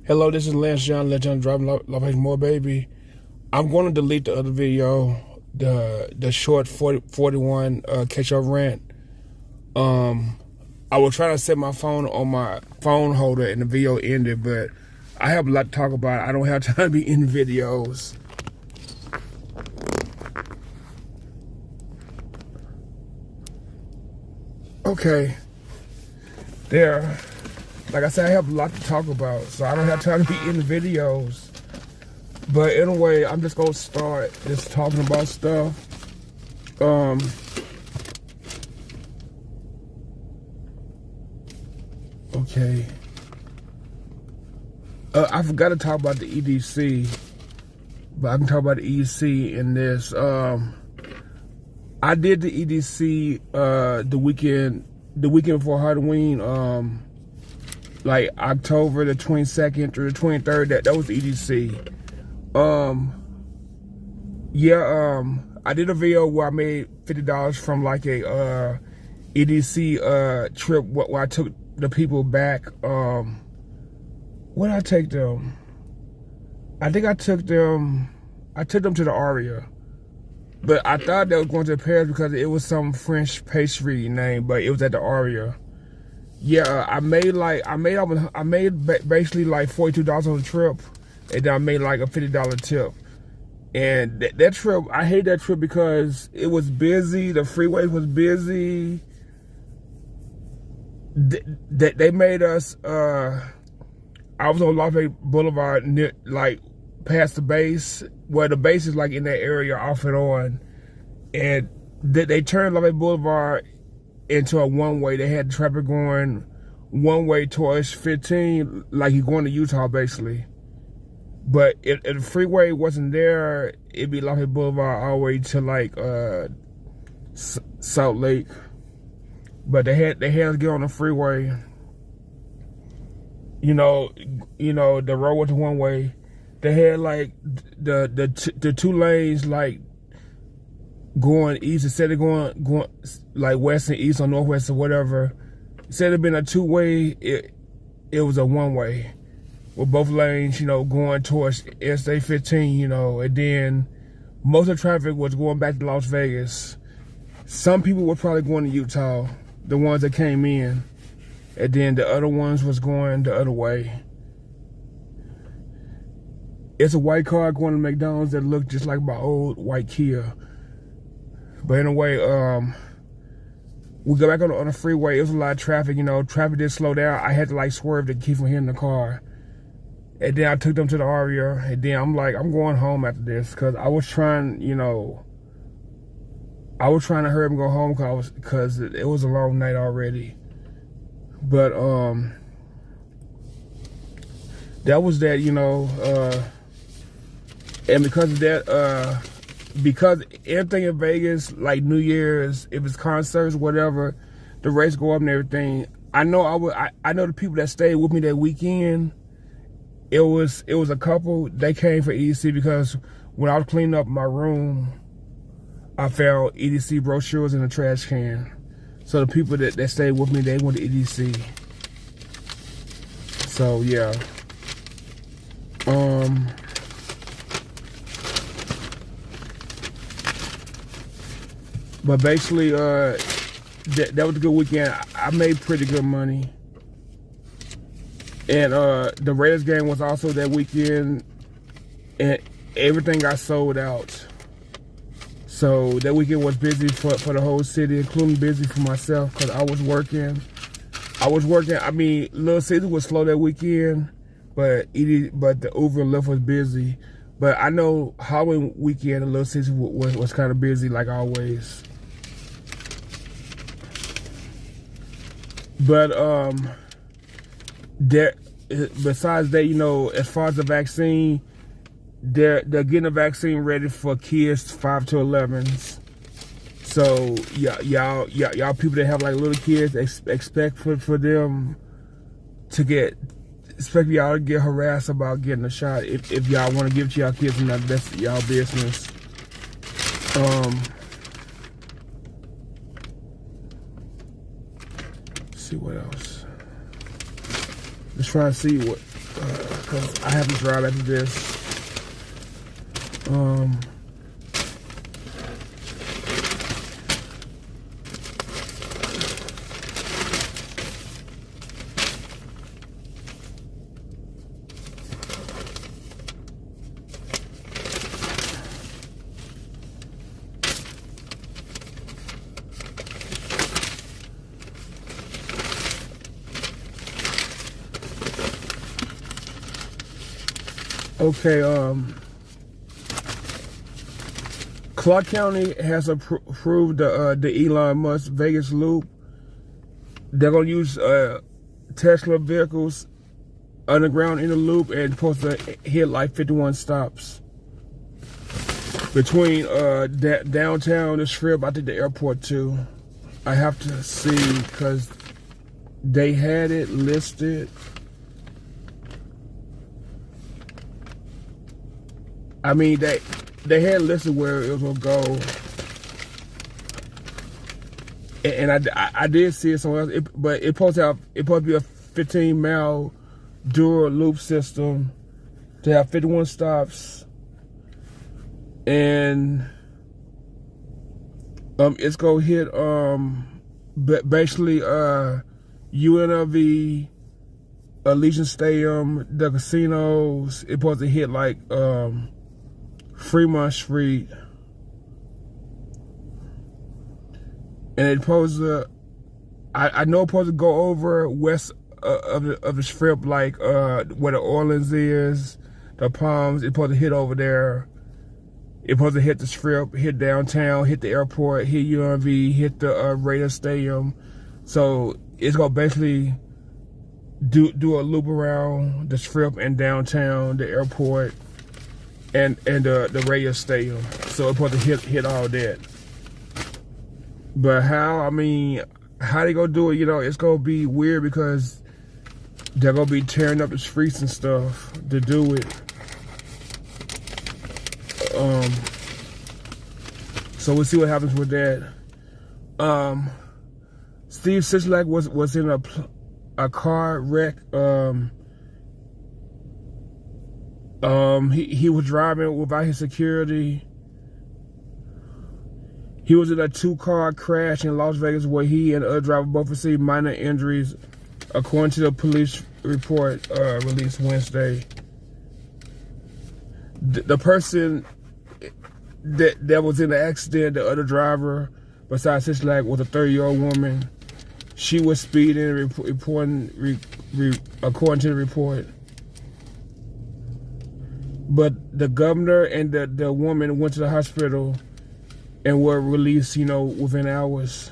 Hello, this is Lance John, Legend Driving Love Hate More Baby. I'm going to delete the other video, the short 41 catch up rant. I was trying to set my phone on my phone holder and the video ended, but I have a lot to talk about. I don't have time to be in videos. Okay, there. Like I said, I have a lot to talk about, so I don't have time to be in the videos. But anyway, I'm just gonna start just talking about stuff. Okay. I forgot to talk about the EDC, but I can talk about the EDC in this. I did the EDC the weekend before Halloween. Like October the 22nd through the 23rd, that was EDC. I did a video where I made $50 from like a EDC trip where I took the people back. Where did I take them? I think I took them to the Aria. But I thought they were going to Paris because it was some French pastry name, but it was at the Aria. Yeah, I made basically like $42 on the trip, and then I made like a $50 tip. And that trip, I hate that trip because it was busy. The freeway was busy. They made us. I was on Lafayette Boulevard, near, like past the base, where the base is like in that area off and on, and they turned Lafayette Boulevard into a one-way. They had traffic going one way towards 15, like you're going to Utah basically. But if the freeway wasn't there, it'd be Lafayette Boulevard all the way to like Salt Lake. But they had us get on the freeway. You know, the road was one way. They had like the two lanes like going east instead of going like west and east or northwest or whatever. Instead of being a two-way, it was a one-way with both lanes, going towards Interstate 15, and then most of the traffic was going back to Las Vegas. Some people were probably going to Utah, the ones that came in, and then the other ones was going the other way. It's a white car going to McDonald's that looked just like my old white Kia. But anyway, we go back on the freeway. It was a lot of traffic, Traffic did slow down. I had to like swerve to keep from hitting the car. And then I took them to the Aria. And then I'm like, I'm going home after this because I was trying, to hurry up and go home because it was a long night already. But that was that, and because of that, because everything in Vegas, like New Year's, if it's concerts, whatever, the rates go up and everything. I know I know the people that stayed with me that weekend. It was a couple. They came for EDC because when I was cleaning up my room, I found EDC brochures in the trash can. So the people that stayed with me, they went to EDC. So yeah. But basically, that was a good weekend. I made pretty good money. And the Raiders game was also that weekend, and everything got sold out. So that weekend was busy for the whole city, including busy for myself because I was working. I mean, Little Caesar was slow that weekend, but the Uber and Lyft was busy. But I know Halloween weekend and Little Caesar was kind of busy like always. But besides that, as far as the vaccine, they're getting a vaccine ready for kids 5 to 11s. So y'all people that have like little kids, expect for them to expect y'all to get harassed about getting a shot. If y'all want to give it to y'all kids, and that's y'all business. See what else. Let's try to see what because I have to drive after this. Okay, Clark County has approved the Elon Musk Vegas loop. They're gonna use Tesla vehicles underground in the loop and supposed to hit like 51 stops between downtown, the Strip, I think the airport too. I have to see because they had it listed. I mean, they had listed where it was gonna go, and I did see it somewhere else. But it's supposed to be a 15-mile dual loop system to have 51 stops, and it's gonna hit basically UNLV, Allegiant Stadium, the casinos. It's supposed to hit like Fremont Street, and it's supposed to, I know it's supposed to go over west of the Strip, like where the Orleans is, the Palms. It's supposed to hit over there. It's supposed to hit the Strip, hit downtown, hit the airport, hit UNV, hit the Raiders Stadium. So it's gonna basically do a loop around the Strip and downtown, the airport, and the Raiders Stadium. So it's supposed to hit all that. But how? I mean, how they gonna do it? You know, it's gonna be weird because they're gonna be tearing up the streets and stuff to do it. So we'll see what happens with that. Steve Sisolak was in a car wreck. He was driving without his security. He was in a 2-car crash in Las Vegas where he and other driver both received minor injuries, according to the police report released Wednesday. The person that was in the accident, the other driver, besides Sisolak, was a 30-year-old woman. She was speeding, according to the report. But the governor and the woman went to the hospital and were released, you know, within hours.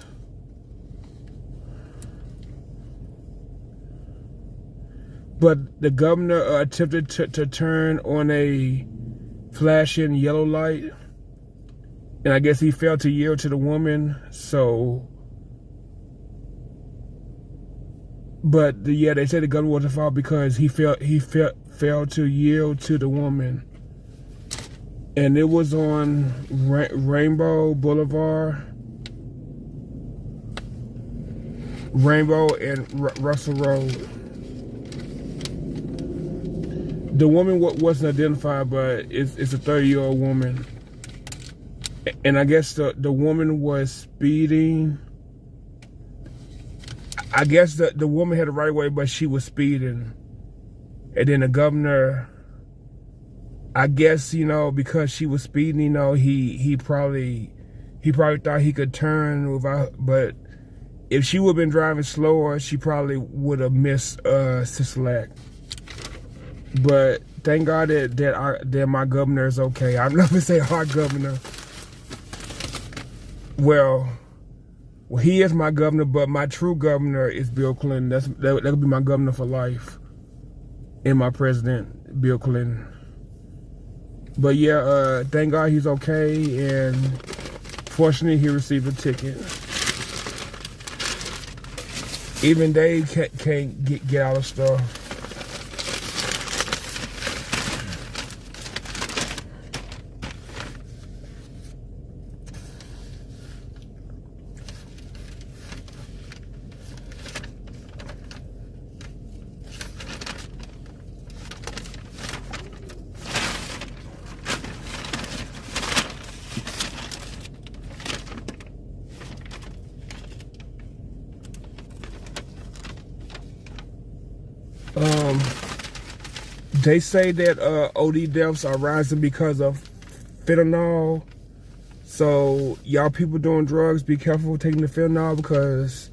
But the governor attempted to turn on a flashing yellow light, and I guess he failed to yield to the woman. So, but yeah, they said the governor wasn't fault because he failed to yield to the woman. And it was on Rainbow Boulevard, Rainbow and Russell Road. The woman wasn't identified, but it's a 30-year-old woman. And I guess the woman was speeding. I guess the woman had the right way, but she was speeding. And then the governor, I guess, you know, because she was speeding, you know, he probably thought he could turn without, but if she would have been driving slower, she probably would have missed Sisolak. But thank God that my governor is okay. I'm not gonna say our governor. Well, he is my governor, but my true governor is Bill Clinton. That'll be my governor for life. And my president, Bill Clinton. But yeah, thank God he's okay, and fortunately he received a ticket. Even they can't get out of stuff. Um, they say that OD deaths are rising because of fentanyl. So y'all people doing drugs, be careful taking the fentanyl, because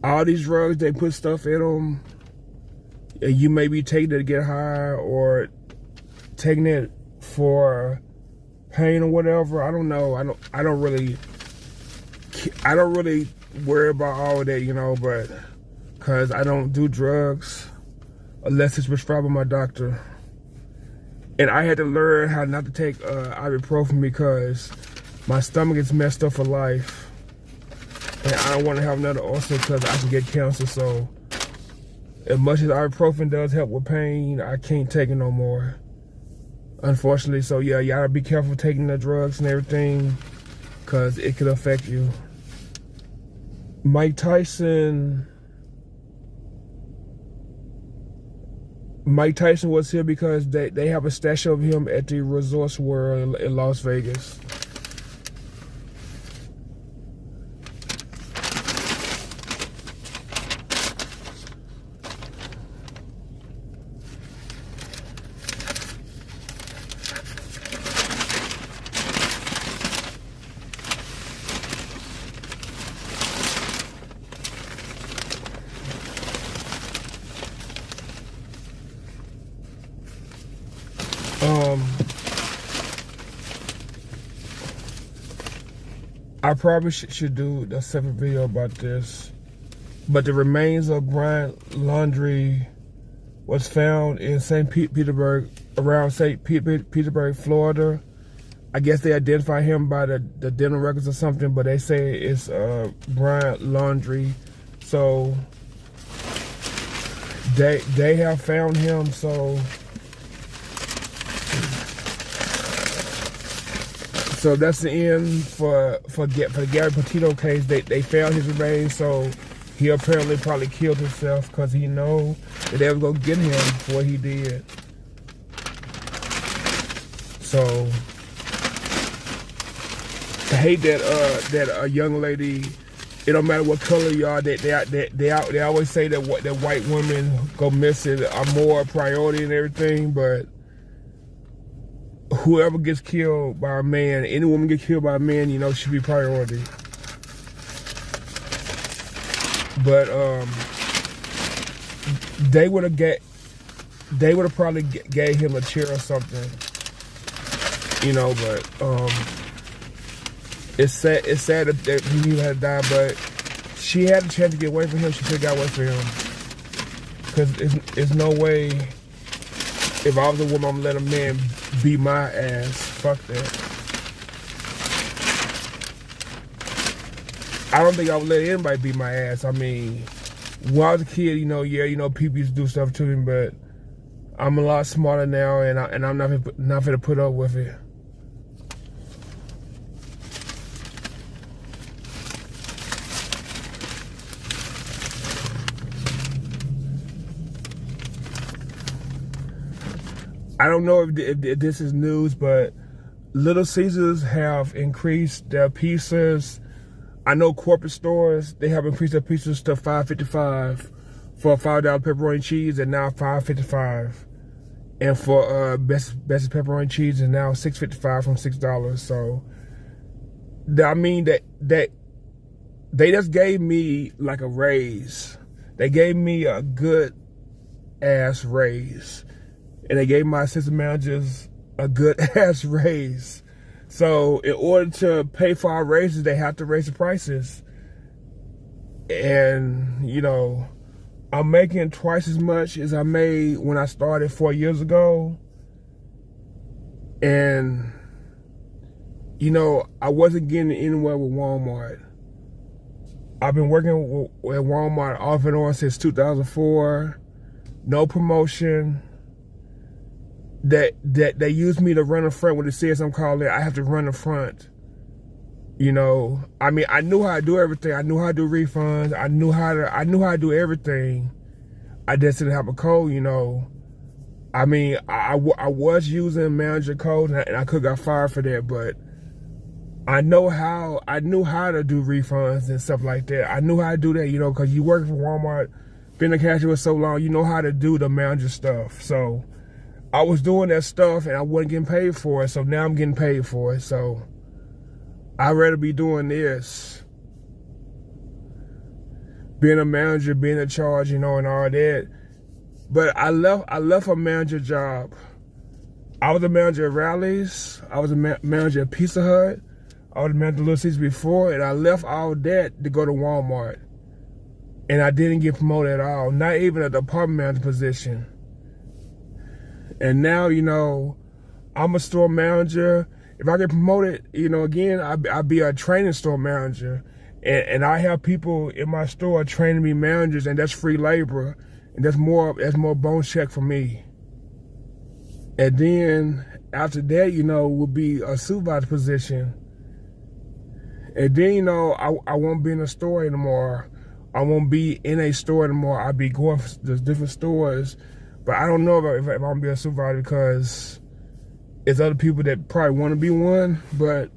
all these drugs, they put stuff in them, and you may be taking it to get high or taking it for pain or whatever. I don't know. I don't really worry about all of that, you know, but because I don't do drugs unless it's prescribed by my doctor. And I had to learn how not to take ibuprofen because my stomach is messed up for life. And I don't want to have another ulcer because I can get cancer. So as much as ibuprofen does help with pain, I can't take it no more, unfortunately. So yeah, you gotta be careful taking the drugs and everything, because it could affect you. Mike Tyson was here because they have a statue of him at the Resorts World in Las Vegas. I probably should do a separate video about this, but the remains of Brian Laundrie was found in St. Petersburg, around St. Petersburg, Florida. I guess they identify him by the dental records or something, but they say it's Brian Laundrie. So they have found him. So that's the end for the Gary Petito case. They found his remains, so he apparently probably killed himself because he know that they was gonna get him for what he did. So I hate that a young lady. It don't matter what color you are. They always say that white women go missing are more priority and everything, but whoever gets killed by a man, any woman get killed by a man, you know, should be priority. But they would have probably gave him a chair or something, you know. But it's sad that he had died, but she had a chance to get away from him. She should have got away from him, because there's no way. If I was a woman, I'm gonna let a man beat my ass. Fuck that. I don't think I would let anybody beat my ass. I mean, when I was a kid, people used to do stuff to me, but I'm a lot smarter now, and I'm not gonna put up with it. I don't know if this is news, but Little Caesars have increased their pizzas. I know corporate stores, they have increased their pizzas to $5.55 for a $5 pepperoni cheese, and now $5.55. And for best pepperoni cheese is now $6.55 from $6. So I mean that they just gave me like a raise. They gave me a good ass raise. And they gave my assistant managers a good ass raise. So in order to pay for our raises, they have to raise the prices. And, you know, I'm making twice as much as I made when I started 4 years ago. And, you know, I wasn't getting anywhere with Walmart. I've been working at Walmart off and on since 2004. No promotion. That they use me to run the front when it says I'm calling. I have to run the front. You know, I mean, I knew how to do everything. I knew how to do refunds. I knew how to do everything. I just didn't have a code. You know, I mean, I was using manager code, and I could got fired for that. But I knew how to do refunds and stuff like that. I knew how to do that. You know, because you work for Walmart, been a cashier so long, you know how to do the manager stuff. So I was doing that stuff and I wasn't getting paid for it. So now I'm getting paid for it. So I'd rather be doing this. Being a manager, being in charge, you know, and all that. But I left a manager job. I was a manager at Rally's. I was a manager at Pizza Hut. I was a manager at Little Caesars before, and I left all that to go to Walmart. And I didn't get promoted at all, not even a department manager position. And now, you know, I'm a store manager. If I get promoted, you know, again, I'll be a training store manager. And I have people in my store training me managers, and that's free labor. And that's more bone check for me. And then after that, you know, will be a supervisor position. And then, you know, I won't be in a store anymore. I won't be in a store anymore. I'll be going to different stores. But I don't know if I'm gonna be a supervisor because it's other people that probably want to be one. But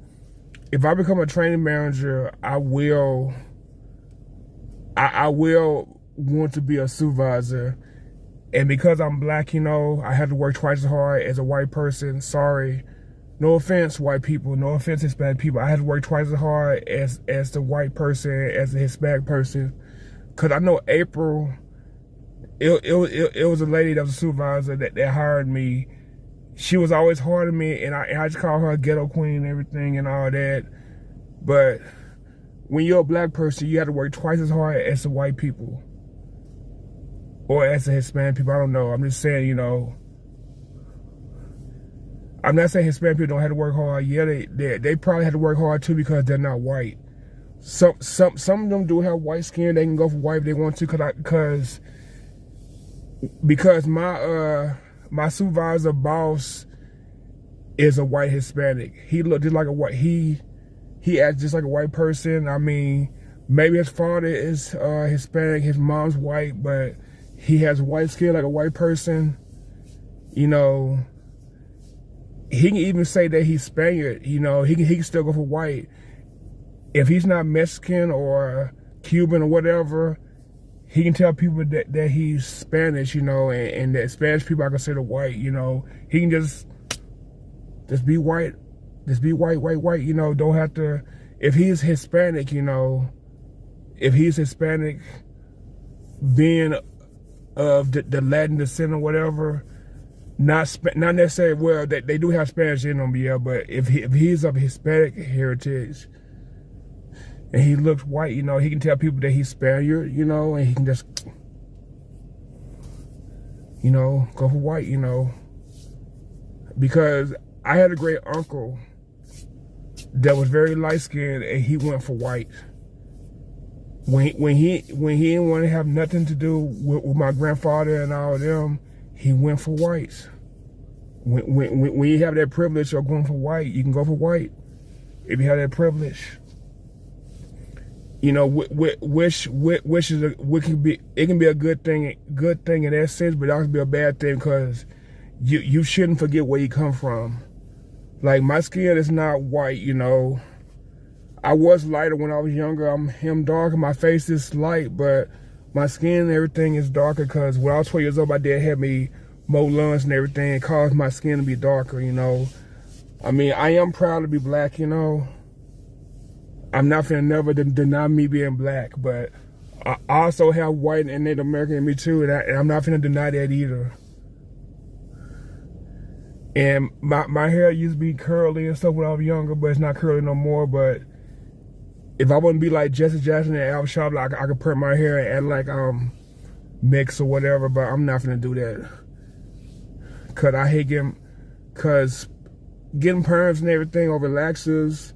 if I become a training manager, I will want to be a supervisor. And because I'm black, you know, I have to work twice as hard as a white person. Sorry. No offense, white people. No offense, Hispanic people. I have to work twice as hard as the white person, as the Hispanic person. Because I know April, it was a lady that was a supervisor that hired me. She was always hard on me, and I just call her a ghetto queen and everything and all that. But when you're a black person, you have to work twice as hard as the white people. Or as the Hispanic people, I don't know. I'm just saying, you know. I'm not saying Hispanic people don't have to work hard. Yeah, they probably have to work hard too because they're not white. Some of them do have white skin. They can go for white if they want to, because my supervisor boss is a white Hispanic. He looked just like a white. He acts just like a white person. I mean, maybe his father is Hispanic, his mom's white, but he has white skin like a white person. You know, he can even say that he's Spaniard. You know, he can still go for white. If he's not Mexican or Cuban or whatever, he can tell people that he's Spanish, you know, and that Spanish people are considered white, you know. He can just be white. Just be white, you know. Don't have to, if he's Hispanic, you know, if he's Hispanic, being of the Latin descent or whatever, not necessarily, well, they do have Spanish in them, yeah, but if he's of Hispanic heritage, and he looks white, you know, he can tell people that he's Spaniard, you know, and he can just, you know, go for white, you know. Because I had a great uncle that was very light-skinned, and he went for white. When he didn't want to have nothing to do with my grandfather and all of them, he went for whites. When you have that privilege of going for white, you can go for white if you have that privilege. You know, which can be a good thing in that sense, but it also be a bad thing because you shouldn't forget where you come from. Like, my skin is not white, you know. I was lighter when I was younger. I'm darker. My face is light, but my skin and everything is darker because when I was 12 years old, my dad had me mow lawns and everything. It caused my skin to be darker, you know. I mean, I am proud to be black, you know. I'm not finna never deny me being black, but I also have white and Native American in me too, and I'm not finna deny that either. And my hair used to be curly and stuff when I was younger, but it's not curly no more. But if I wouldn't be like Jesse Jackson and Al Sharpton, like, I could perm my hair and add like mix or whatever, but I'm not finna do that. Cause I hate getting perms and everything or relaxers,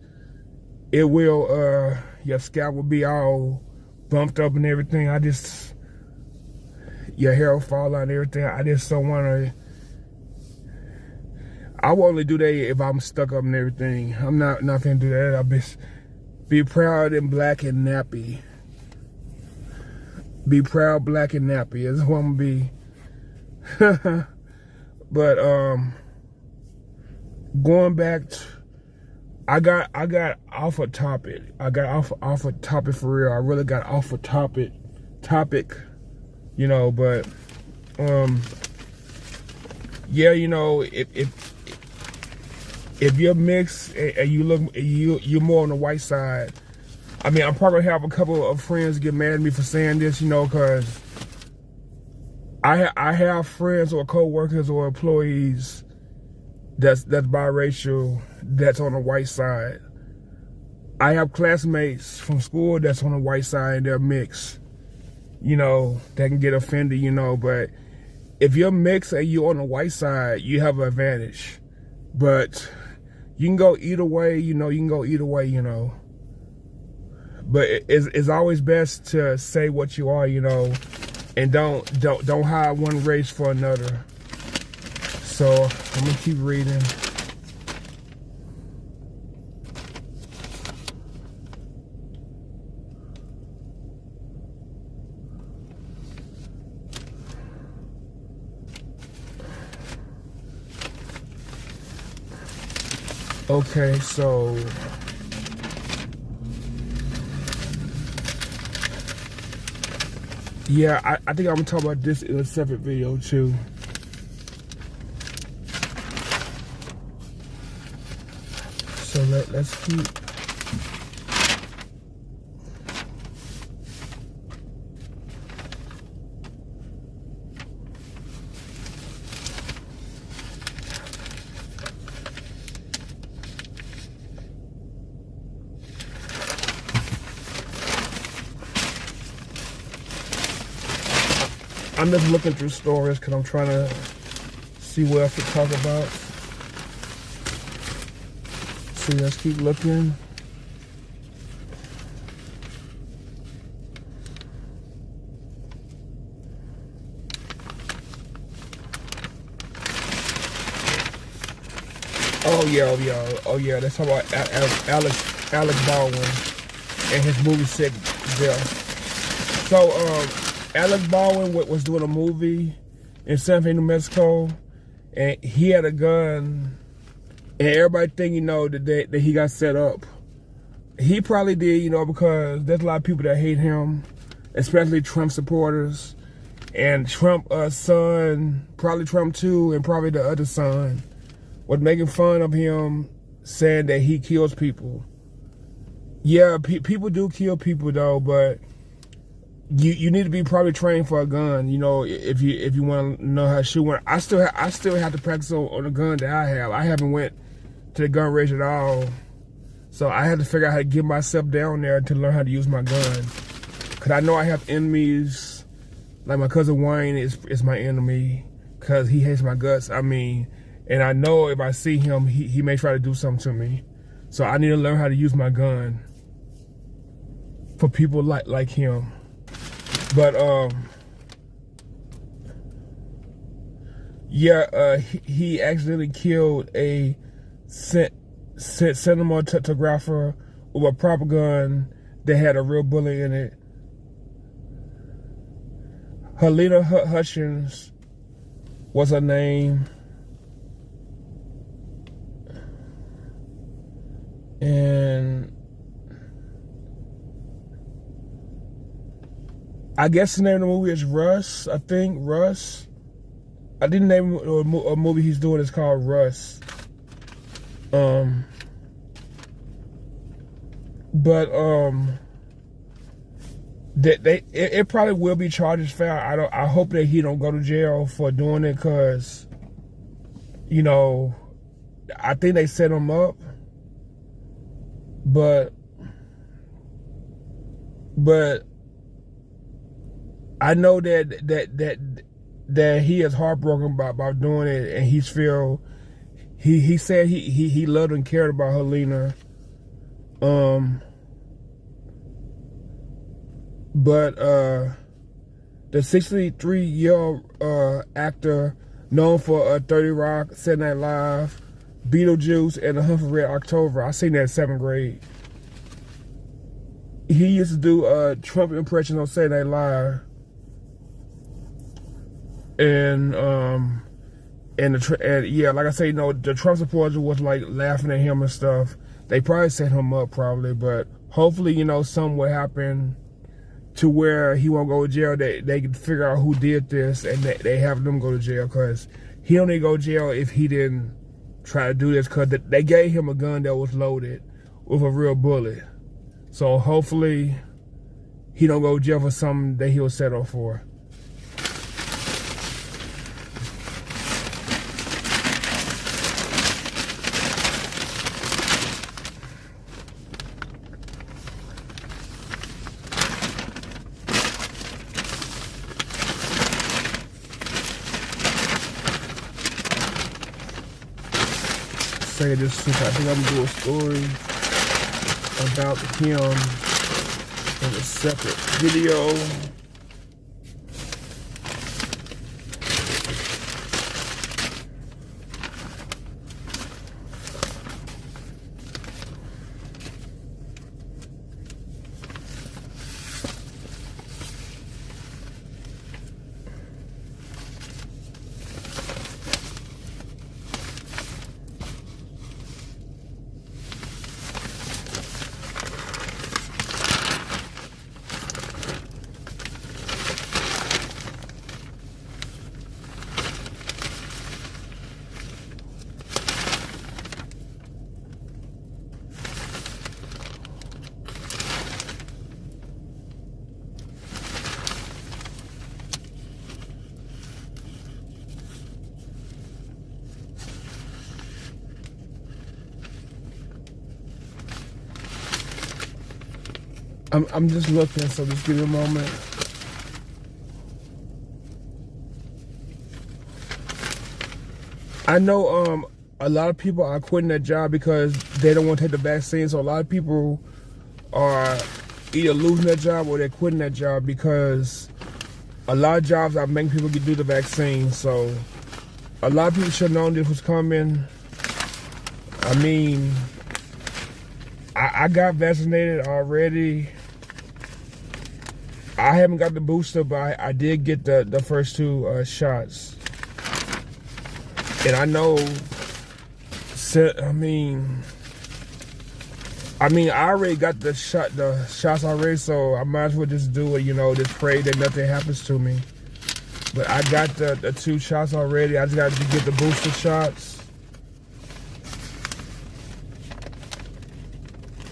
it will, your scalp will be all bumped up and everything. Your hair will fall out and everything. I just don't want to. I will only do that if I'm stuck up and everything. I'm not gonna do that. I'll be proud and black and nappy. Be proud, black and nappy. That's what I'm gonna be. But going back to, I got off a topic. I got off a topic for real. I really got off a topic you know. But yeah, you know, if you're mixed and you're more on the white side, I mean, I'm probably gonna have a couple of friends get mad at me for saying this, you know, because I have friends or co-workers or employees that's biracial, that's on the white side. I have classmates from school that's on the white side and they're mixed, you know, that can get offended, you know. But if you're mixed and you're on the white side, you have an advantage. But you can go either way, you know, you know. But it's always best to say what you are, you know, and don't hide one race for another. So I'm gonna keep reading. Okay, so yeah, I think I'm gonna talk about this in a separate video too. So let's keep. I'm just looking through stories because I'm trying to see what else to talk about. So let's keep looking. Oh yeah. Let's talk about Alex Baldwin and his movie set there. So Alex Baldwin was doing a movie in San Fe, New Mexico, and he had a gun, and everybody think, you know, that he got set up. He probably did, you know, because there's a lot of people that hate him, especially Trump supporters, and Trump's son, probably Trump too, and probably the other son, was making fun of him, saying that he kills people. Yeah, people do kill people though, but you need to be probably trained for a gun, you know, if you want to know how to shoot one. I still have to practice on the gun that I have. I haven't went to the gun range at all, so I had to figure out how to get myself down there to learn how to use my gun. Cause I know I have enemies, like my cousin Wayne is my enemy, cause he hates my guts. I mean, and I know if I see him, he may try to do something to me. So I need to learn how to use my gun for people like him. But yeah, he accidentally killed a cinematographer with a proper gun that had a real bullet in it. Helena Hutchins was her name. And I guess the name of the movie is Russ. I think Russ. I didn't name a movie he's doing. It's called Russ. But it probably will be charges found. I hope that he don't go to jail for doing it, cause, you know, I think they set him up. But I know that he is heartbroken about doing it, and he said he loved and cared about Helena. But the 63-year-old actor known for 30 Rock, Saturday Night Live, Beetlejuice, and The Hunt for Red October. I seen that in 7th grade. He used to do Trump impressions on Saturday Night Live. And yeah, like I say, you know, the Trump supporters was like laughing at him and stuff. They probably set him up, probably, but hopefully, you know, something will happen to where he won't go to jail. They can figure out who did this, and they have them go to jail, because he only go to jail if he didn't try to do this, because they gave him a gun that was loaded with a real bullet. So hopefully he don't go to jail for something that he'll settle for. Say this since I think I'm gonna do a story about him in a separate video. I'm just looking, so just give me a moment. I know a lot of people are quitting their job because they don't want to take the vaccine. So a lot of people are either losing their job or they're quitting their job because a lot of jobs are making people do the vaccine. So a lot of people should have known this was coming. I mean, I got vaccinated already. I haven't got the booster, but I did get the first two shots. And I know, I mean, I already got the shots already, so I might as well just do it, you know, just pray that nothing happens to me. But I got the two shots already. I just got to get the booster shots.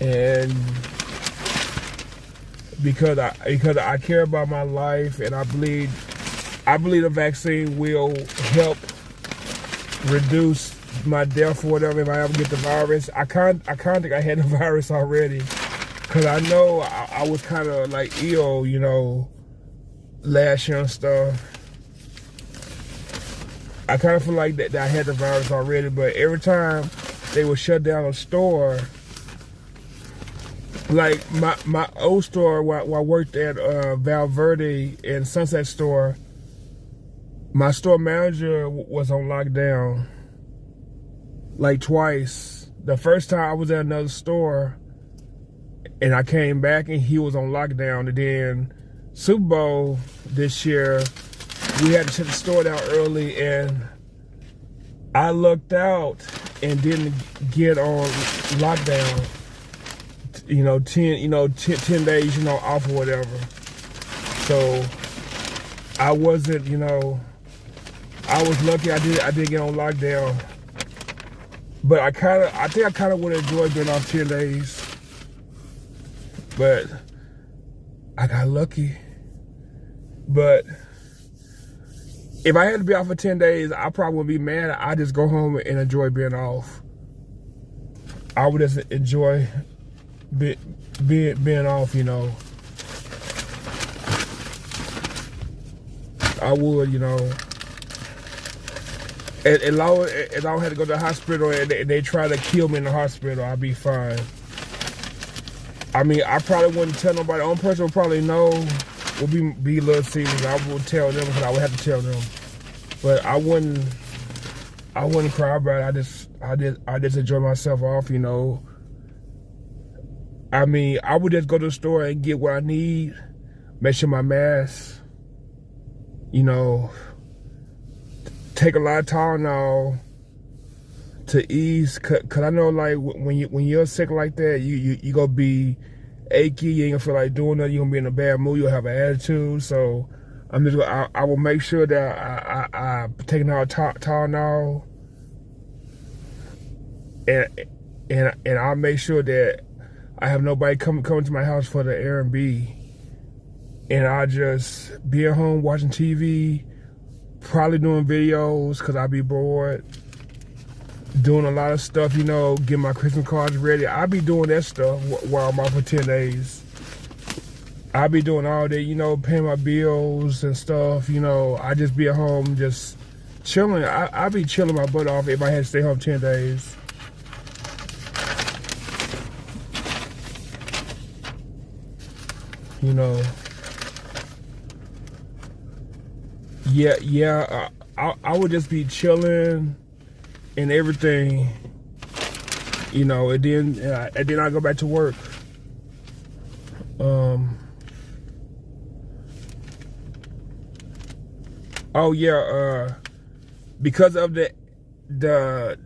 And because I care about my life, and I believe the vaccine will help reduce my death or whatever if I ever get the virus. I can't think I had the virus already, because I know I was kind of like ill, you know, last year and stuff. I kind of feel like that I had the virus already, but every time they would shut down a store, like my old store where I worked at, Valverde and Sunset store, my store manager was on lockdown like twice. The first time I was at another store and I came back and he was on lockdown. And then Super Bowl this year, we had to shut the store down early, and I lucked out and didn't get on lockdown. 10 days, you know, off or whatever. So I wasn't, you know, I was lucky I did get on lockdown. But I think I kind of would have enjoyed being off 10 days. But I got lucky. But if I had to be off for 10 days, I probably wouldn't be mad. I'd just go home and enjoy being off. I would just enjoy being off, you know. I would, you know. As long as I don't have to go to the hospital and they try to kill me in the hospital, I'll be fine. I mean, I probably wouldn't tell nobody. The only person would probably know would be Little Caesars. I would tell them, because I would have to tell them. But I wouldn't cry about it. I just enjoy myself off, you know. I mean, I would just go to the store and get what I need, make sure my mask, you know, take a lot of Tylenol to ease, cause I know, like, when you're sick like that, you gonna be achy. You ain't gonna feel like doing nothing. You're gonna be in a bad mood. You'll have an attitude. So I'm just gonna, I will make sure that I taking out Tylenol, and I'll make sure that I have nobody coming to my house for the Airbnb, and I'll just be at home watching TV, probably doing videos because I'll be bored. Doing a lot of stuff, you know, getting my Christmas cards ready. I'll be doing that stuff while I'm off for 10 days. I'll be doing all that, you know, paying my bills and stuff, you know. I just be at home just chilling. I'll be chilling my butt off if I had to stay home 10 days. You know. Yeah, I would just be chilling and everything, you know, and then I go back to work. Oh yeah, because of the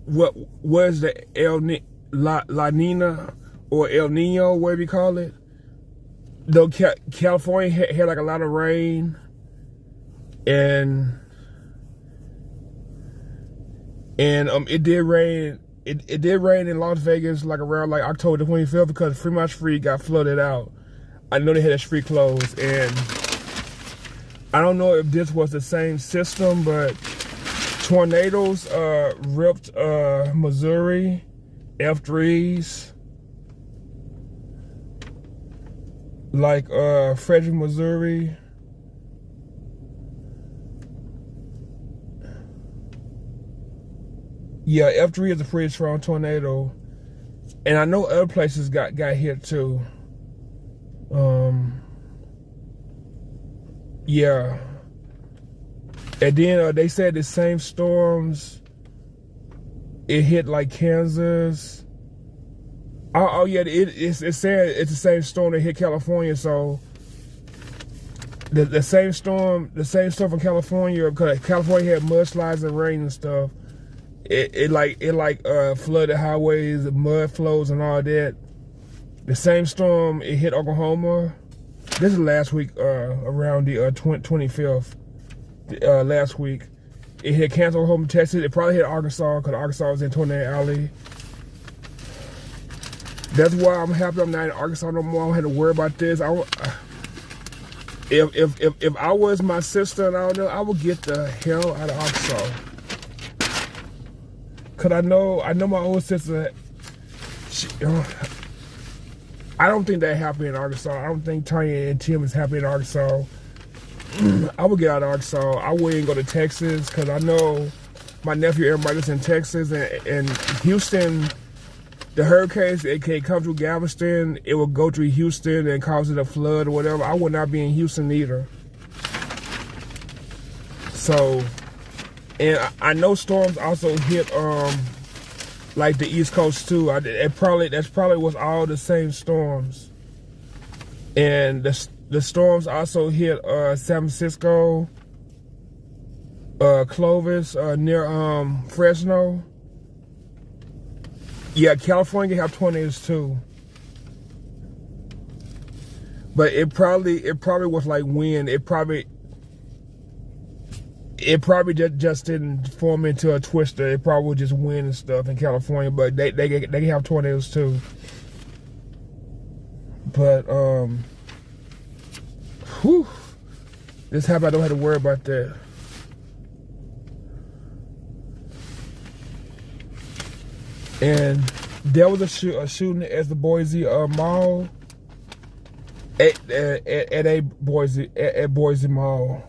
what was the La Nina or El Nino, whatever you call it. Though California had like a lot of rain, and it did rain. It did rain in Las Vegas like around like October 25th because Fremont Street got flooded out. I know they had that street closed, and I don't know if this was the same system, but tornadoes ripped Missouri, F3s, like Frederick, Missouri. Yeah, F3 is a pretty strong tornado, and I know other places got hit too. Yeah, and then they said the same storms. It hit like Kansas. Oh yeah, it's saying it's the same storm that hit California. So the same storm from California, because California had mudslides and rain and stuff. It flooded highways, mud flows and all that. The same storm, it hit Oklahoma. This is last week, around the 25th. Last week, it hit Kansas, Oklahoma, Texas. It probably hit Arkansas because Arkansas was in Tornado Alley. That's why I'm happy I'm not in Arkansas no more. I don't have to worry about this. If I was my sister and I don't know, I would get the hell out of Arkansas. Cause I know my old sister. I don't think they're happy in Arkansas. I don't think Tanya and Tim is happy in Arkansas. I would get out of Arkansas. I wouldn't go to Texas because I know my nephew, everybody's in Texas and Houston. The hurricanes, it can come through Galveston. It will go through Houston and cause it a flood or whatever. I would not be in Houston either. So. And I know storms also hit like the East Coast too. That's probably was all the same storms. And the storms also hit San Francisco, Clovis, near Fresno. Yeah, California have tornadoes too. But it probably was like wind. It probably just didn't form into a twister. It probably was just wind and stuff in California, but they can have tornadoes too. But this happy I don't have to worry about that. And there was a shooting at the Boise Mall, at Boise Mall.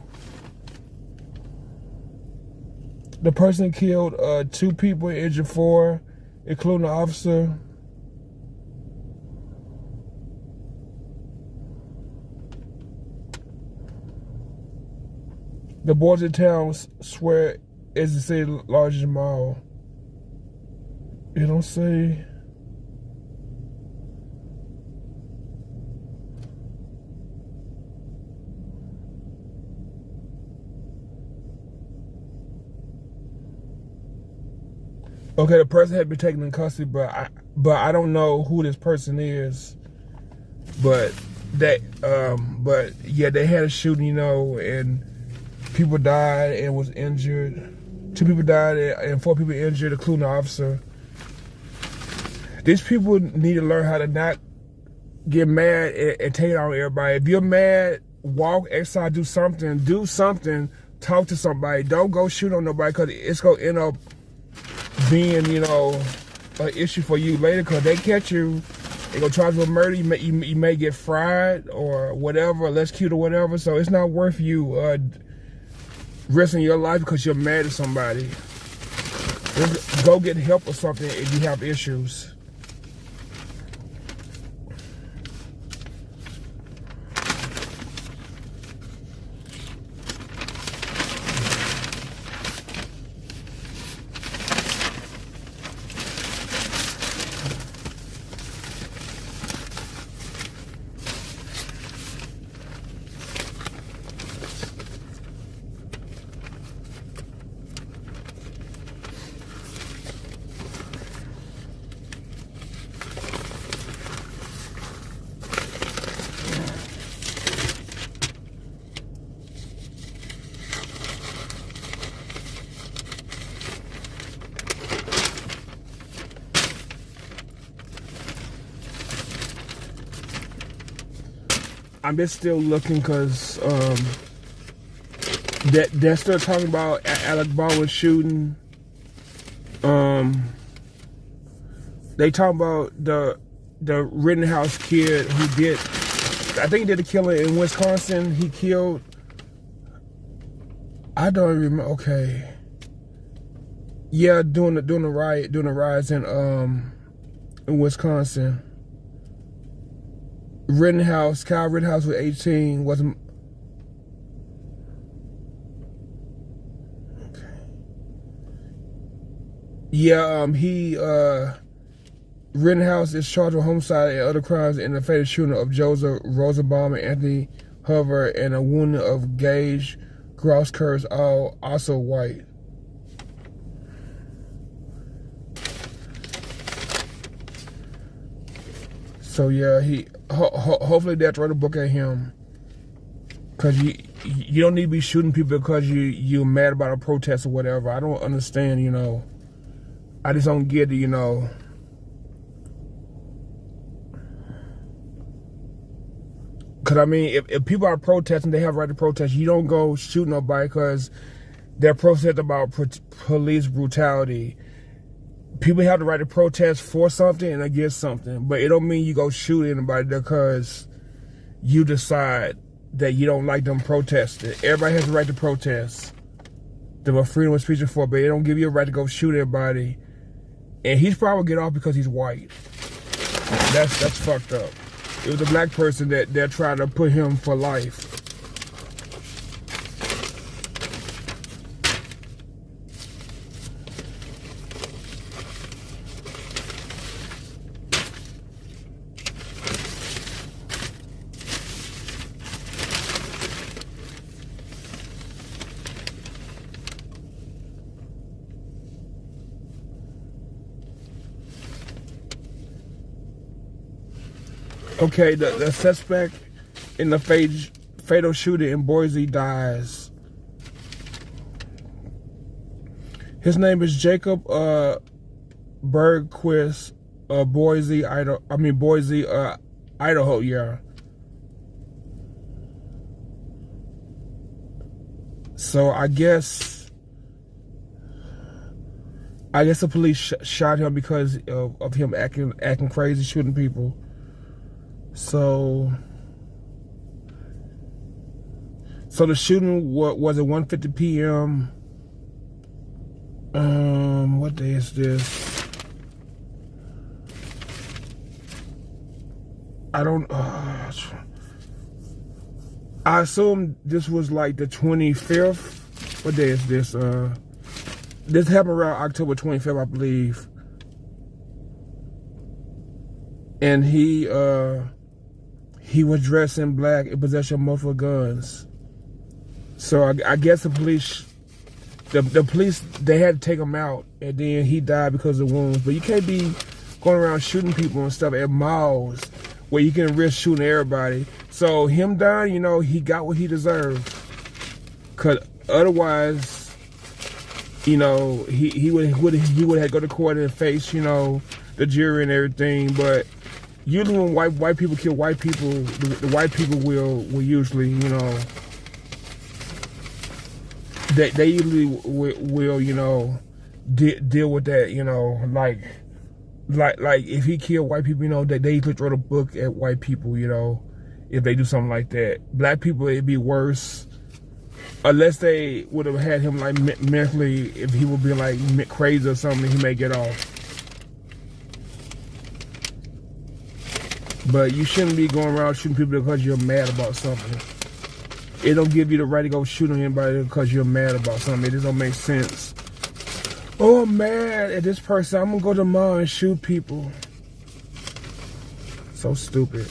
The person killed 2 people and injured 4, including the officer. The Boise town swear is the city's largest mall. You don't say. Okay, the person had been taken in custody, but but I don't know who this person is. But but yeah, they had a shooting, you know, and people died and was injured. 2 people died and 4 people injured, including the officer. These people need to learn how to not get mad and take it on everybody. If you're mad, walk, exercise, do something, talk to somebody. Don't go shoot on nobody, because it's going to end up being, you know, an issue for you later, because they catch you, they going to charge you with murder. You may get fried or whatever, electrocuted or whatever. So it's not worth you risking your life because you're mad at somebody. Just go get help or something if you have issues. I'm just still looking because they're still talking about Alec Baldwin shooting. They talking about the Rittenhouse kid who did, I think he did a killing in Wisconsin. He killed, I don't remember. Okay, yeah, doing the riots in Wisconsin. Kyle Rittenhouse was 18, wasn't. Okay. Yeah, Rittenhouse is charged with homicide and other crimes in the fatal shooting of Joseph Rosenbaum and Anthony Hoover, and a wounding of Gage Grosskreutz, all also white. So yeah, hopefully they'll throw the book at him, because you don't need to be shooting people because you're mad about a protest or whatever. I don't understand, you know. I just don't get it, you know. Because I mean, if people are protesting, they have a right to protest. You don't go shoot nobody because they're protesting about police brutality. People have the right to protest for something and against something, but it don't mean you go shoot anybody because you decide that you don't like them protesting. Everybody has the right to protest. They were freedom of speech and for, but they don't give you a right to go shoot anybody. And he's probably get off because he's white. That's fucked up. It was a black person that they're trying to put him for life. Okay, the suspect in the fatal shooting in Boise dies. His name is Jacob Bergquist, Boise, Idaho. Yeah. So I guess the police shot him because of him acting crazy, shooting people. So the shooting was at 1:50 p.m. What day is this? I don't. I assume this was like the 25th. What day is this? This happened around October 25th, I believe. And he was dressed in black in possession of multiple guns. So I guess the police, they had to take him out, and then he died because of wounds. But you can't be going around shooting people and stuff at malls where you can risk shooting everybody. So him dying, you know, he got what he deserved. Cause otherwise, you know, he would have to go to court and face, you know, the jury and everything. But usually when white people kill white people, the white people will usually, you know, they usually will, you know, deal with that, you know, like if he killed white people, you know, they usually throw the book at white people, you know, if they do something like that. Black people, it'd be worse, unless they would have had him like mentally, if he would be like crazy or something, he may get off. But you shouldn't be going around shooting people because you're mad about something. It don't give you the right to go shoot anybody because you're mad about something. It just don't make sense. Oh, I'm mad at this person. I'm gonna go to the mall and shoot people. So stupid.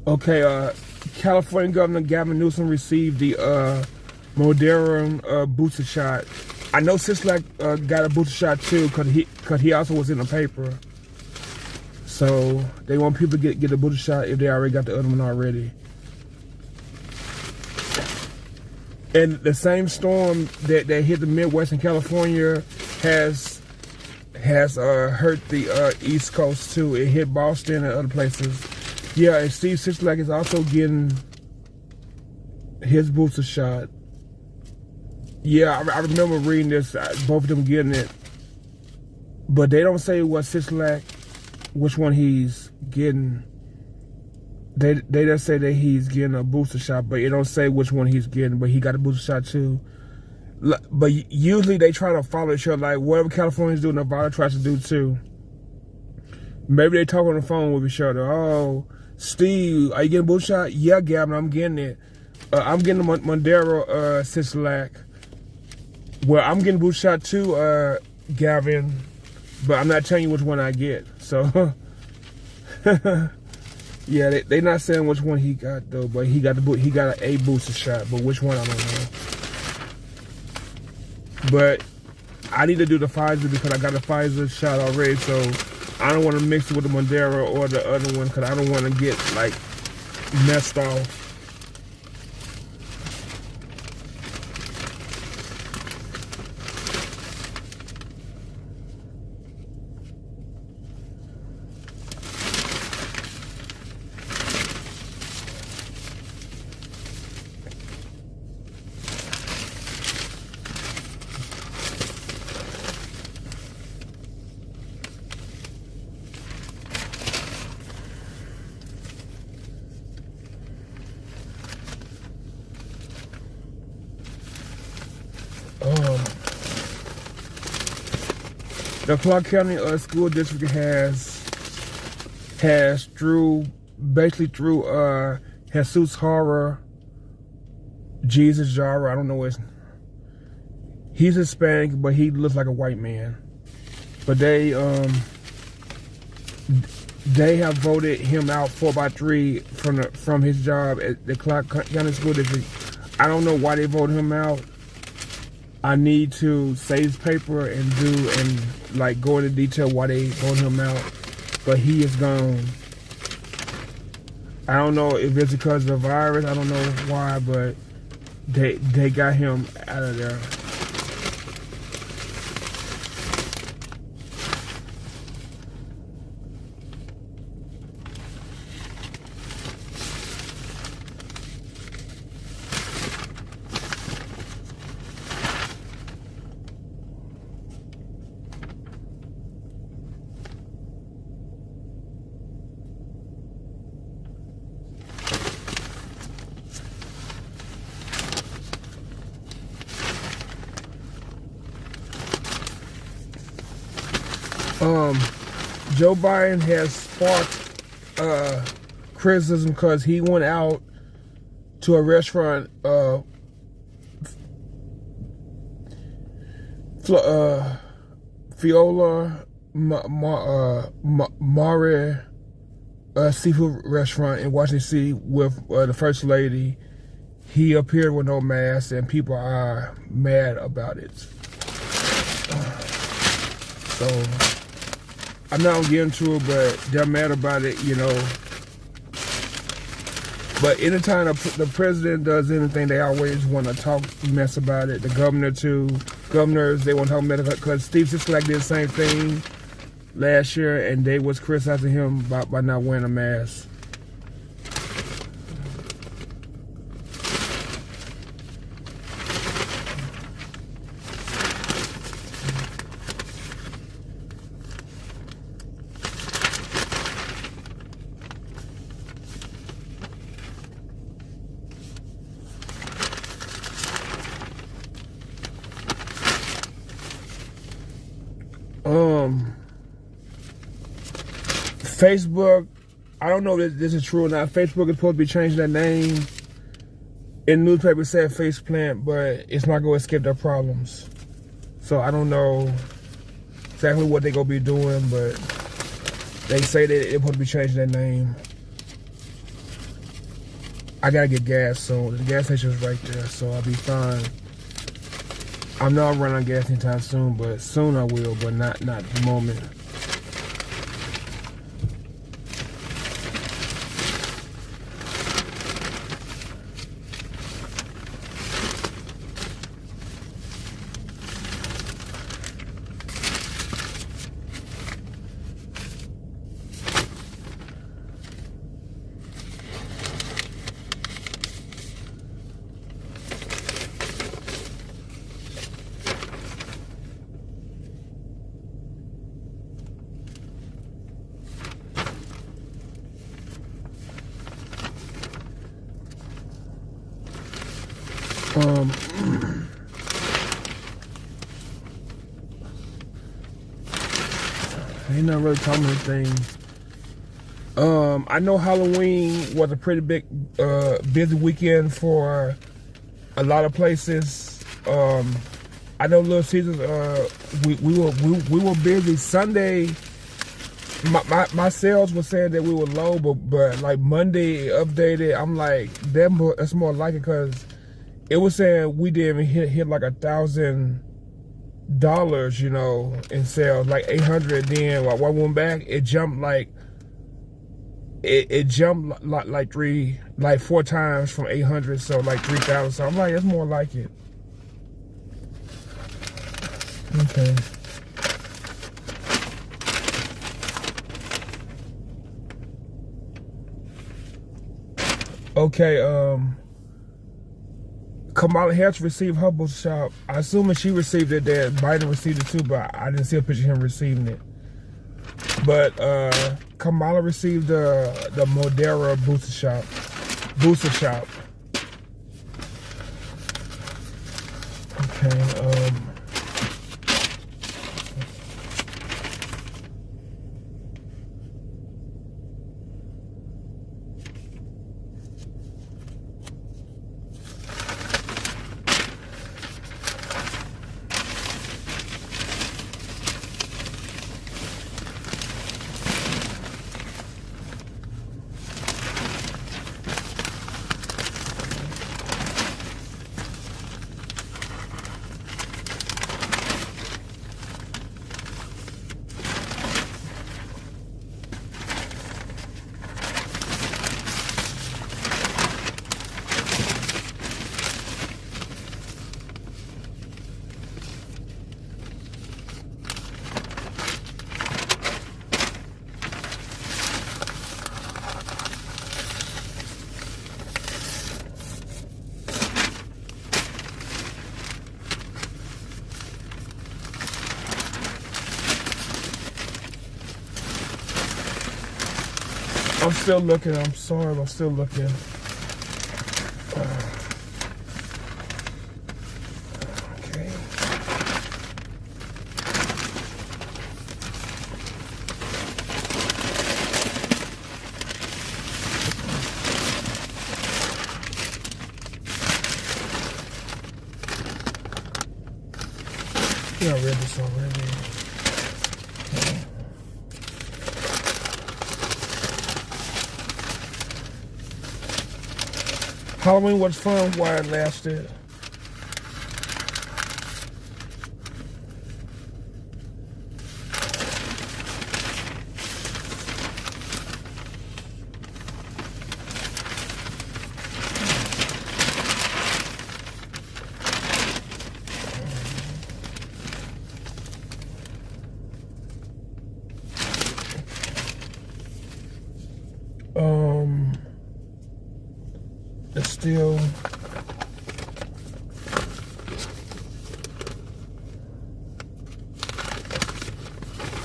Okay, California Governor Gavin Newsom received the Moderna booster shot. I know Sislak got a booster shot too, cause he also was in the paper. So they want people to get a booster shot if they already got the other one already. And the same storm that hit the Midwest and California has hurt the East Coast too. It hit Boston and other places. Yeah, and Steve Sislak is also getting his booster shot. Yeah, I remember reading this, both of them getting it. But they don't say what Sislak, which one he's getting. They just say that he's getting a booster shot, but it don't say which one he's getting, but he got a booster shot too. But usually they try to follow each other, like whatever California's doing, Nevada tries to do too. Maybe they talk on the phone with each other. Oh, Steve, are you getting a booster shot? Yeah, Gavin, I'm getting it. I'm getting the Moderna Sislak. Well, I'm getting a booster shot too, Gavin, but I'm not telling you which one I get. So, yeah, they not saying which one he got though, but he got a booster shot, but which one I don't know. But I need to do the Pfizer because I got a Pfizer shot already, so I don't want to mix it with the Moderna or the other one because I don't want to get like messed off. The Clark County School District has through Jesus Horror, Jesus Jara, I don't know he's Hispanic, but he looks like a white man. But they have voted him out 4x3 from his job at the Clark County School District. I don't know why they voted him out. I need to save paper and like go into detail why they voted him out, but he is gone. I don't know if it's because of the virus. I don't know why, but they got him out of there. Um, Joe Biden has sparked criticism because he went out to a restaurant, Fiola Mare seafood restaurant in Washington D.C. with the First Lady. He appeared with no mask, and people are mad about it. So I'm not gonna get into it, but they're mad about it, you know. But anytime the president does anything, they always want to talk mess about it. The governor too. Governors, they want to talk mess about it because Steve Sisolak did the same thing last year, and they was criticizing him by not wearing a mask. Facebook, I don't know if this is true or not. Facebook is supposed to be changing their name. In the newspaper, it said faceplant, but it's not going to escape their problems. So I don't know exactly what they're going to be doing, but they say that they're supposed to be changing their name. I got to get gas soon. The gas station is right there, so I'll be fine. I'm not running out of gas anytime soon, but soon I will, but not at the moment. Ain't not really talking anything. I know Halloween was a pretty big, busy weekend for a lot of places. I know Little Caesars. We were busy Sunday. My sales were saying that we were low, but like Monday updated. I'm like, that's more like it because it was saying we didn't even hit like $1,000, you know, in sales, like 800. Then while I went back, it jumped like it jumped like four times from 800, so like 3,000. So I'm like, it's more like it. Okay. Okay, Kamala Harris received her booster shot. I assume she received it, that Biden received it too, but I didn't see a picture of him receiving it. But Kamala received the Moderna booster shot. Okay, I'm still looking. I'm sorry, but I'm still looking. Okay. Yeah, I read this already. Halloween was fun while it lasted. It's still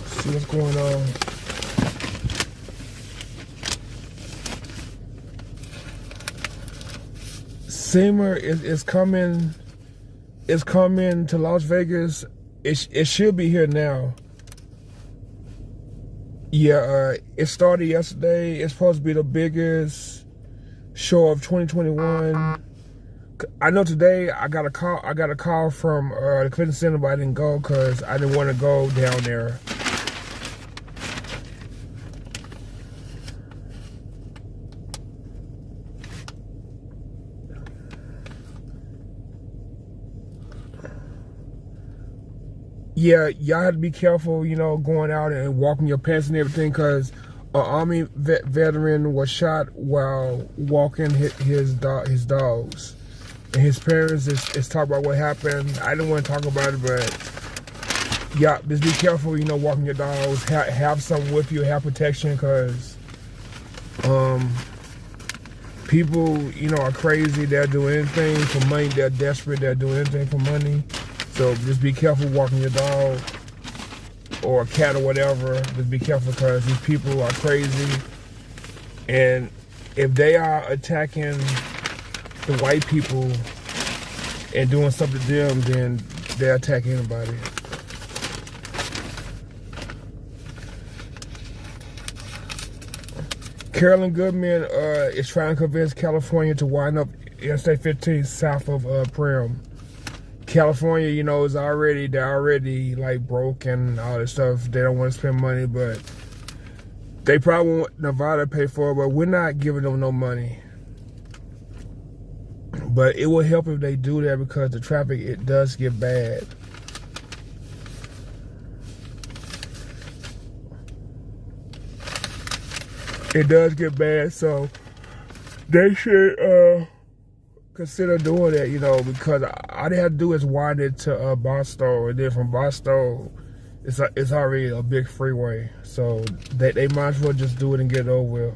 see what's going on. Seymour is coming. Is coming to Las Vegas. It should be here now. Yeah, it started yesterday. It's supposed to be the biggest show of 2021. I know today I got a call from the Clinton Center, but I didn't go because I didn't want to go down there. Yeah, y'all have to be careful, you know, going out and walking your pets and everything, because an Army veteran was shot while walking his dogs. And his parents is talking about what happened. I didn't want to talk about it, but yeah, just be careful, you know, walking your dogs. Have something with you, have protection, because people, you know, are crazy. They'll do anything for money. They're desperate. They'll do anything for money. So just be careful walking your dog or a cat or whatever. Just be careful, because these people are crazy. And if they are attacking the white people and doing something to them, then they'll attack anybody. Carolyn Goodman is trying to convince California to wind up Interstate 15 south of Primm. California, you know, they're already like broke and all this stuff. They don't want to spend money, but they probably want Nevada to pay for it, but we're not giving them no money. But it will help if they do that, because the traffic, it does get bad. It does get bad, so they should consider doing that, you know, because all they have to do is wind it to Barstow, and then from Barstow, it's already a big freeway. So they might as well just do it and get it over with.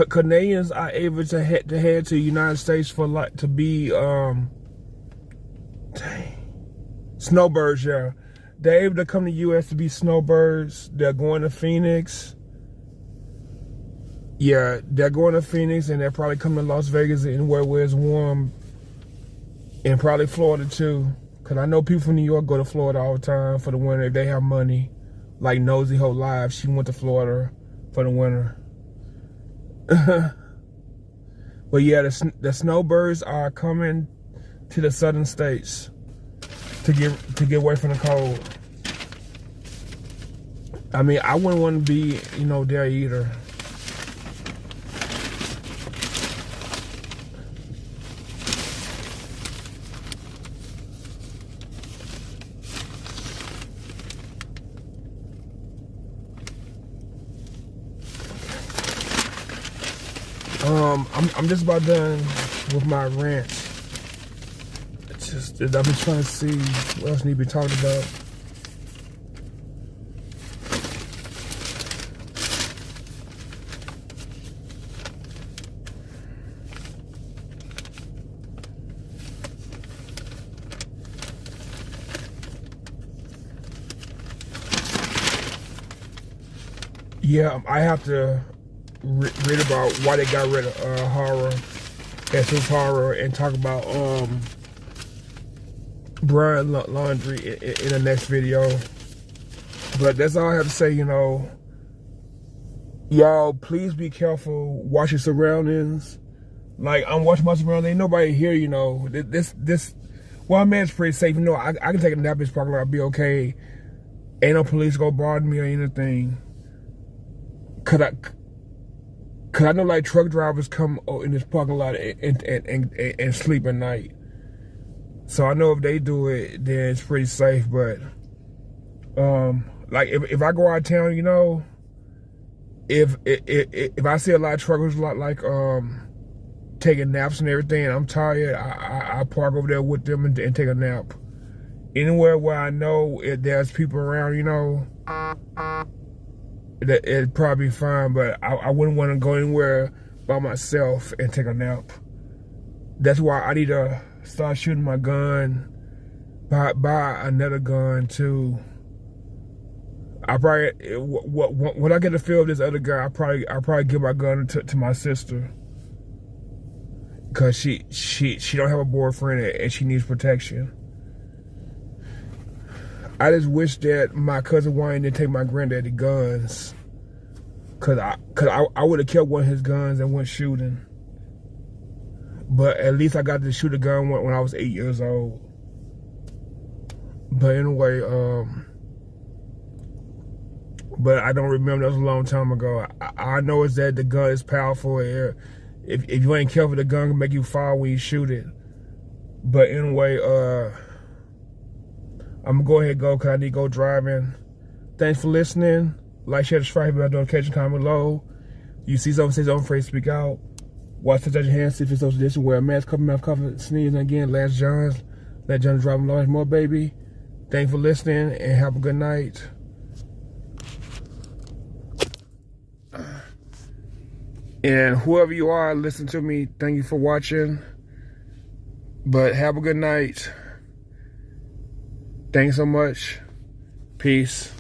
Canadians are able to head to the United States for to be snowbirds. Yeah, they're able to come to the U.S. to be snowbirds. They're going to Phoenix. Yeah, they're going to Phoenix, and they're probably coming to Las Vegas, anywhere where it's warm, and probably Florida too. Cause I know people from New York go to Florida all the time for the winter if they have money. Like Nosy Ho Live, she went to Florida for the winter. But yeah, the snowbirds are coming to the southern states to get away from the cold. I mean, I wouldn't want to be, you know, there either. I'm just about done with my rant. It's just, I've been trying to see what else need to be talked about. Yeah, I have to read about why they got rid of horror, Jesus horror, and talk about Brian Laundry in the next video. But that's all I have to say. You know, y'all, please be careful. Watch your surroundings. Like, I'm watching my surroundings. Ain't nobody here. You know, well, I'm man's pretty safe. You know, I can take a nap in this parking lot. I'll be okay. Ain't no police gonna bother me or anything. Cause I know like truck drivers come in this parking lot and sleep at night. So I know if they do it, then it's pretty safe. But like if I go out of town, you know, if I see a lot of truckers like taking naps and everything, and I'm tired, I park over there with them and take a nap. Anywhere where I know there's people around, you know, it'd probably be fine, but I wouldn't want to go anywhere by myself and take a nap. That's why I need to start shooting my gun, buy another gun too. I probably, when I get the feel of this other guy, I'll probably give my gun to my sister, cause she don't have a boyfriend and she needs protection. I just wish that my cousin Wayne didn't take my granddaddy guns, cause I would have killed one of his guns and went shooting. But at least I got to shoot a gun when I was 8 years old. But anyway, but I don't remember. That was a long time ago. I know it's that the gun is powerful. If you ain't careful, the gun can make you fall when you shoot it. But anyway, I'm gonna go ahead and go because I need to go driving. Thanks for listening. Like, share, subscribe, hit the notification, comment below. You see something, say something, afraid to speak out. Watch, touch your hands, see if it's social distance, wear a mask, cover mouth, cover, sneeze, and again, let John drive large more, baby. Thanks for listening and have a good night. And whoever you are, listen to me. Thank you for watching. But have a good night. Thanks so much. Peace.